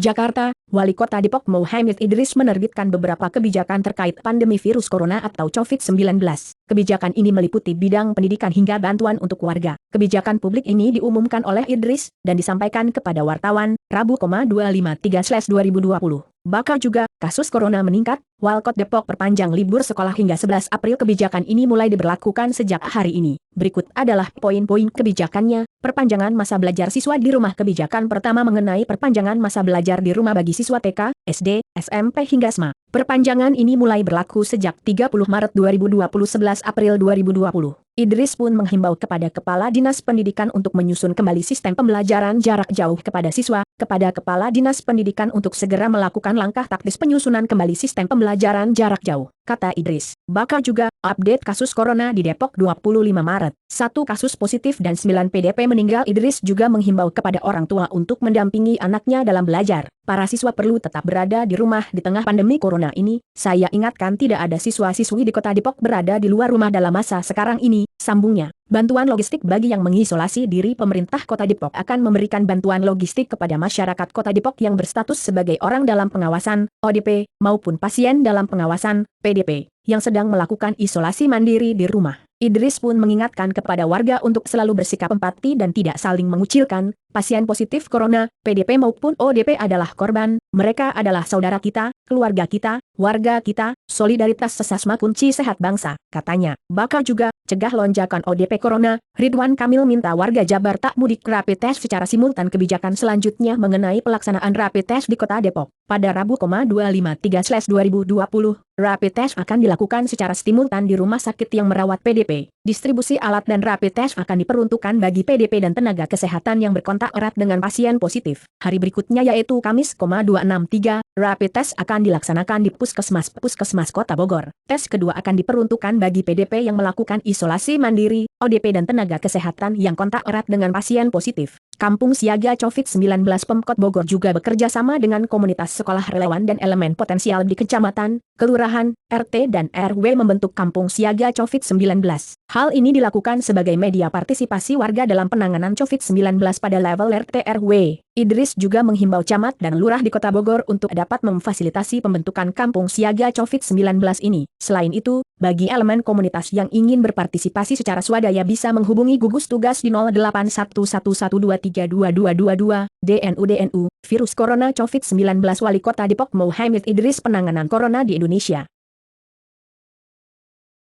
Jakarta, Wali Kota Depok Muhammad Idris menerbitkan beberapa kebijakan terkait pandemi virus corona atau COVID-19. Kebijakan ini meliputi bidang pendidikan hingga bantuan untuk warga. Kebijakan publik ini diumumkan oleh Idris dan disampaikan kepada wartawan, Rabu, 253/2020. Bakal juga, kasus corona meningkat, Walkot Depok perpanjang libur sekolah hingga 11 April. Kebijakan ini mulai diberlakukan sejak hari ini. Berikut adalah poin-poin kebijakannya. Perpanjangan masa belajar siswa di rumah. Kebijakan pertama mengenai perpanjangan masa belajar di rumah bagi siswa TK, SD, SMP hingga SMA. Perpanjangan ini mulai berlaku sejak 30 Maret 2020 11 April 2020. Idris pun menghimbau kepada Kepala Dinas Pendidikan untuk menyusun kembali sistem pembelajaran jarak jauh kepada siswa, kepada Kepala Dinas Pendidikan untuk segera melakukan langkah taktis penyusunan kembali sistem pembelajaran jarak jauh, kata Idris. Bakal juga, update kasus corona di Depok 25 Maret. 1 kasus positif dan 9 PDP meninggal. Idris juga menghimbau kepada orang tua untuk mendampingi anaknya dalam belajar. Para siswa perlu tetap berada di rumah di tengah pandemi corona ini. Saya ingatkan tidak ada siswa-siswi di Kota Depok berada di luar rumah dalam masa sekarang ini, sambungnya. Bantuan logistik bagi yang mengisolasi diri. Pemerintah Kota Depok akan memberikan bantuan logistik kepada masyarakat Kota Depok yang berstatus sebagai orang dalam pengawasan, ODP, maupun pasien dalam pengawasan, PDP, yang sedang melakukan isolasi mandiri di rumah. Idris pun mengingatkan kepada warga untuk selalu bersikap empati dan tidak saling mengucilkan. Pasien positif corona, PDP maupun ODP adalah korban, mereka adalah saudara kita, keluarga kita, warga kita, solidaritas sesama kunci sehat bangsa, katanya. Bakal juga, cegah lonjakan ODP corona. Ridwan Kamil minta warga Jabar tak mudik rapid test secara simultan. Kebijakan selanjutnya mengenai pelaksanaan rapid test di Kota Depok. Pada Rabu, 253/2020, rapid test akan dilakukan secara simultan di rumah sakit yang merawat PDP. Distribusi alat dan rapid test akan diperuntukkan bagi PDP dan tenaga kesehatan yang berkontak erat dengan pasien positif. Hari berikutnya yaitu Kamis, 263, rapid test akan dilaksanakan di Puskesmas Kota Bogor. Tes kedua akan diperuntukkan bagi PDP yang melakukan isolasi mandiri, ODP dan tenaga kesehatan yang kontak erat dengan pasien positif. Kampung Siaga COVID-19 Pemkot Bogor juga bekerja sama dengan komunitas sekolah relawan dan elemen potensial di kecamatan, kelurahan, RT dan RW membentuk Kampung Siaga COVID-19. Hal ini dilakukan sebagai media partisipasi warga dalam penanganan COVID-19 pada level RT RW. Idris juga menghimbau camat dan lurah di Kota Bogor untuk dapat memfasilitasi pembentukan Kampung Siaga COVID-19 ini. Selain itu, bagi elemen komunitas yang ingin berpartisipasi secara swadaya bisa menghubungi gugus tugas di 081112322222, DNU. Virus Corona COVID-19. Wali Kota Depok Muhammad Idris. Penanganan Corona di Indonesia.